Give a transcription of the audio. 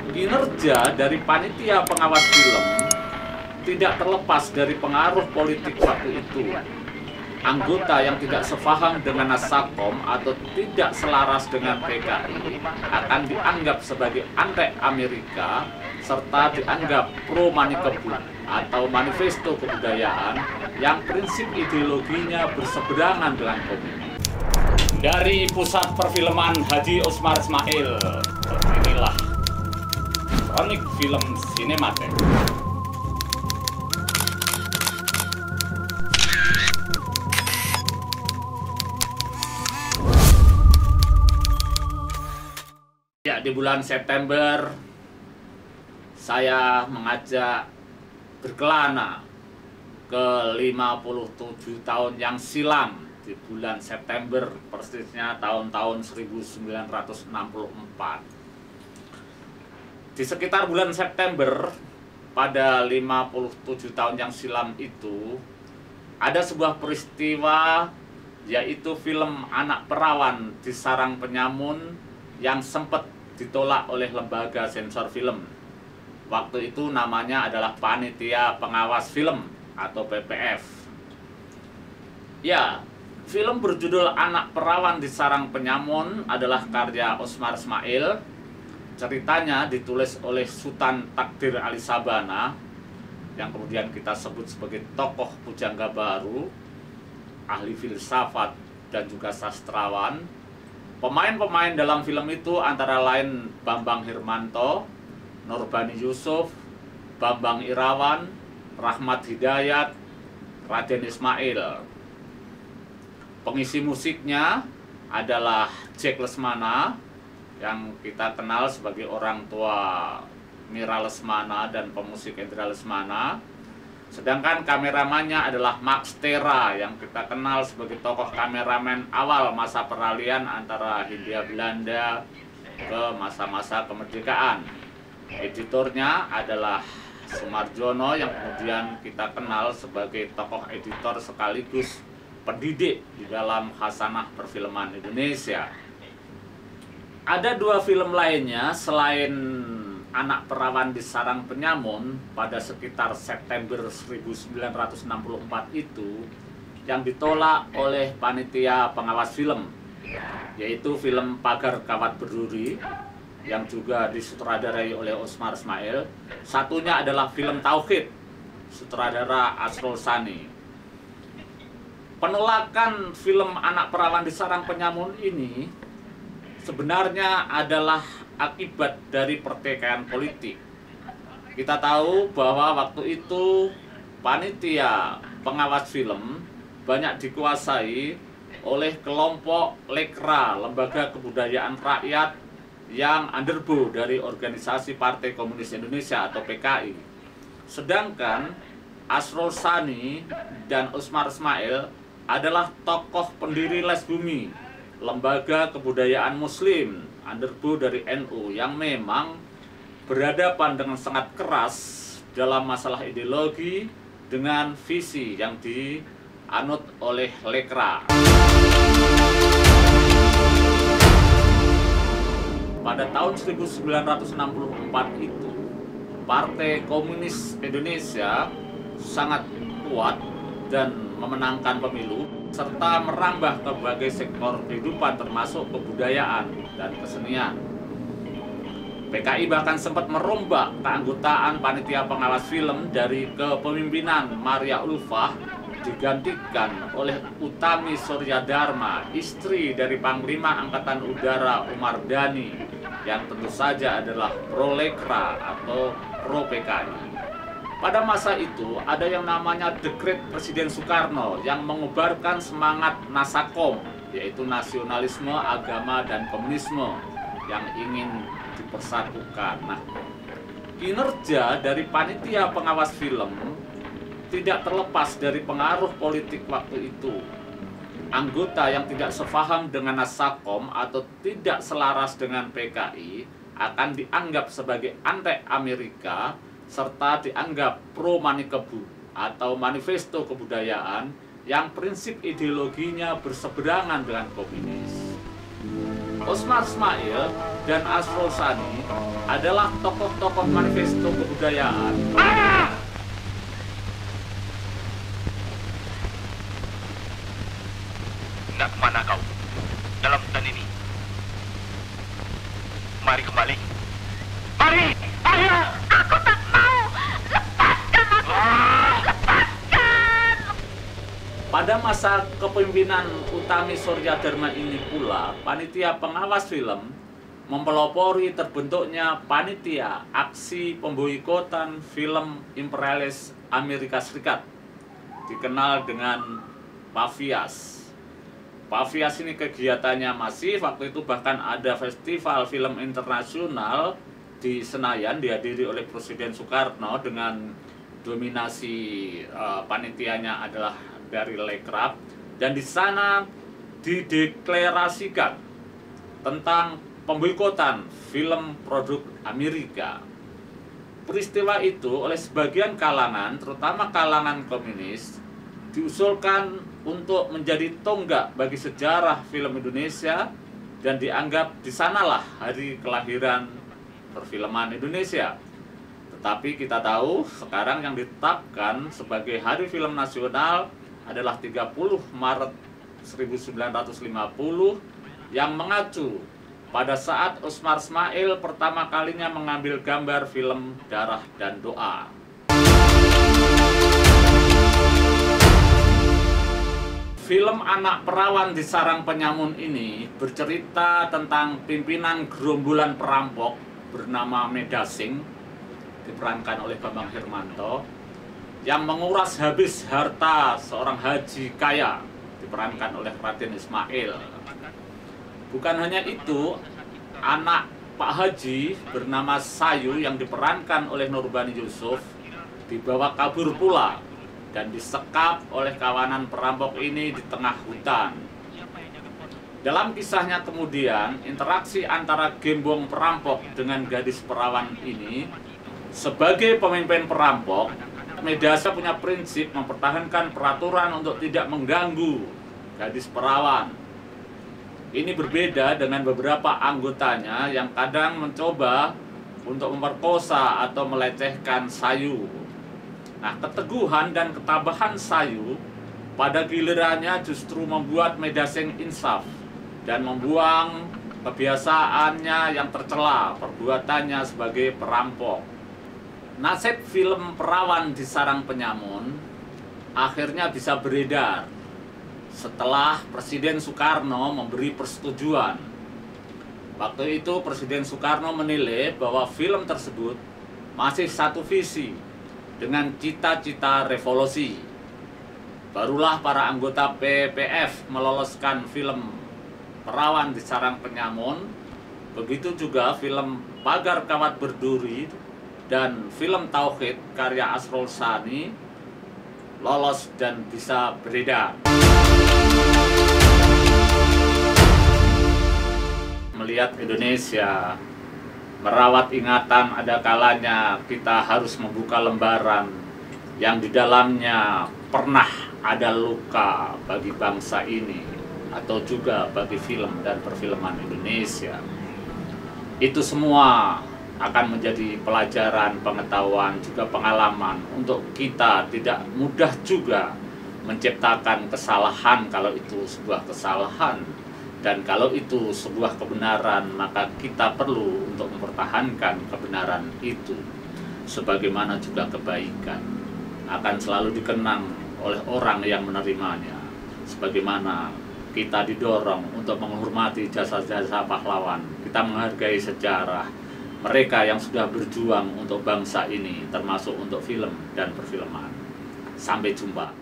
Kinerja dari panitia pengawas film tidak terlepas dari pengaruh politik waktu itu. Anggota yang tidak sepaham dengan Nasakom atau tidak selaras dengan PKI akan dianggap sebagai anti-Amerika serta dianggap pro-Manikebu atau manifesto kebudayaan yang prinsip ideologinya berseberangan dengan komunis. Dari Pusat Perfilman Haji Osmar Ismail, inilah Kronik Film Sinematek. Ya, di bulan September saya mengajak berkelana ke 57 tahun yang silam di bulan September, persisnya tahun-tahun 1964. Di sekitar bulan September pada 57 tahun yang silam itu ada sebuah peristiwa, yaitu film Anak Perawan di Sarang Penyamun yang sempat ditolak oleh lembaga sensor film. Waktu itu namanya adalah Panitia Pengawas Film atau PPF. Ya, film berjudul Anak Perawan di Sarang Penyamun adalah karya Osmar Ismail. Ceritanya ditulis oleh Sultan Takdir Ali Sabana, yang kemudian kita sebut sebagai tokoh pujangga baru, ahli filsafat dan juga sastrawan. Pemain-pemain dalam film itu antara lain Bambang Hirmanto, Nurbani Yusuf, Bambang Irawan, Rahmat Hidayat, Raden Ismail. Pengisi musiknya adalah Jack Lesmana, yang kita kenal sebagai orang tua Mira Lesmana dan pemusik Indra Lesmana. Sedangkan kameramannya adalah Max Tera, yang kita kenal sebagai tokoh kameramen awal masa peralihan antara Hindia Belanda ke masa-masa kemerdekaan. Editornya adalah Sumarjono, yang kemudian kita kenal sebagai tokoh editor sekaligus pendidik di dalam khasanah perfilman Indonesia. Ada dua film lainnya selain Anak Perawan di Sarang Penyamun pada sekitar September 1964 itu yang ditolak oleh Panitia Pengawas Film, yaitu film Pagar Kawat Berduri yang juga disutradarai oleh Osmar Ismail. Satunya adalah film Tauhid, sutradara Asrul Sani. Penolakan film Anak Perawan di Sarang Penyamun ini sebenarnya adalah akibat dari pertikaian politik. Kita tahu bahwa waktu itu panitia pengawas film banyak dikuasai oleh kelompok Lekra, Lembaga Kebudayaan Rakyat, yang underbo dari Organisasi Partai Komunis Indonesia atau PKI. Sedangkan Asrul Sani dan Osmar Ismail adalah tokoh pendiri Les Bumi, Lembaga Kebudayaan Muslim underbo dari NU, yang memang berhadapan dengan sangat keras dalam masalah ideologi dengan visi yang dianut oleh Lekra. Pada tahun 1964 itu, Partai Komunis Indonesia sangat kuat dan memenangkan pemilu, serta merambah ke berbagai sektor kehidupan termasuk kebudayaan dan kesenian. PKI bahkan sempat merombak keanggotaan Panitia Pengawas Film dari kepemimpinan Maria Ulfah digantikan oleh Utami Suryadharma, istri dari Panglima Angkatan Udara Umar Dhani, yang tentu saja adalah pro-Lekra atau pro-PKI. Pada masa itu ada yang namanya Dekret Presiden Soekarno yang mengubarkan semangat Nasakom, yaitu nasionalisme, agama, dan komunisme yang ingin dipersatukan. Nah, kinerja dari Panitia Pengawas Film tidak terlepas dari pengaruh politik waktu itu. Anggota yang tidak sepaham dengan Nasakom atau tidak selaras dengan PKI akan dianggap sebagai anti-Amerika serta dianggap pro-Manikebu atau manifesto kebudayaan yang prinsip ideologinya berseberangan dengan komunis. Osmar Ismail dan Asrul Sani adalah tokoh-tokoh manifesto kebudayaan. Nak kemana kau dalam hutan ini? Mari kembali. Mari! Ayo! Aku tak mau! Lepaskan aku! Lepaskan! Pada masa kepemimpinan Utami Surya Dharma ini pula, panitia pengawas film mempelopori terbentuknya panitia aksi pemboikotan film imperialis Amerika Serikat, dikenal dengan PAVIAS. PAVIAS ini kegiatannya masif, waktu itu bahkan ada festival film internasional di Senayan dihadiri oleh Presiden Soekarno dengan dominasi panitianya adalah dari Lekrap, dan di sana dideklarasikan tentang pemboikotan film produk Amerika. Peristiwa itu oleh sebagian kalangan, terutama kalangan komunis, diusulkan untuk menjadi tonggak bagi sejarah film Indonesia dan dianggap di sanalah hari kelahiran perfilman Indonesia. Tetapi kita tahu sekarang yang ditetapkan sebagai Hari Film Nasional adalah 30 Maret 1950 yang mengacu pada saat Osmar Smail pertama kalinya mengambil gambar film Darah dan Doa. Film Anak Perawan di Sarang Penyamun ini bercerita tentang pimpinan gerombolan perampok bernama Medasing, diperankan oleh Bambang Hermanto, yang menguras habis harta seorang haji kaya, diperankan oleh Raden Ismail. Bukan hanya itu, anak Pak Haji bernama Sayu yang diperankan oleh Nurbani Yusuf dibawa kabur pula dan disekap oleh kawanan perampok ini di tengah hutan. Dalam kisahnya kemudian, interaksi antara gembong perampok dengan gadis perawan ini, sebagai pemimpin perampok, Medasa punya prinsip mempertahankan peraturan untuk tidak mengganggu gadis perawan. Ini berbeda dengan beberapa anggotanya yang kadang mencoba untuk memperkosa atau melecehkan Sayu. Nah, keteguhan dan ketabahan Sayu pada gilirannya justru membuat Medasing insaf dan membuang kebiasaannya yang tercela, perbuatannya sebagai perampok. Nasib film Perawan di Sarang Penyamun akhirnya bisa beredar setelah Presiden Soekarno memberi persetujuan. Waktu itu Presiden Soekarno menilai bahwa film tersebut masih satu visi dengan cita-cita revolusi. Barulah para anggota PPF meloloskan film Perawan di Sarang Penyamun, begitu juga film Pagar Kawat Berduri dan film Tauhid karya Asrul Sani lolos dan bisa beredar. Melihat Indonesia, merawat ingatan, ada kalanya kita harus membuka lembaran yang di dalamnya pernah ada luka bagi bangsa ini atau juga bagi film dan perfilman Indonesia. Itu semua akan menjadi pelajaran, pengetahuan, juga pengalaman untuk kita tidak mudah juga menciptakan kesalahan kalau itu sebuah kesalahan. Dan kalau itu sebuah kebenaran, maka kita perlu untuk mempertahankan kebenaran itu. Sebagaimana juga kebaikan akan selalu dikenang oleh orang yang menerimanya. Sebagaimana kita didorong untuk menghormati jasa-jasa pahlawan, kita menghargai sejarah mereka yang sudah berjuang untuk bangsa ini, termasuk untuk film dan perfilman. Sampai jumpa.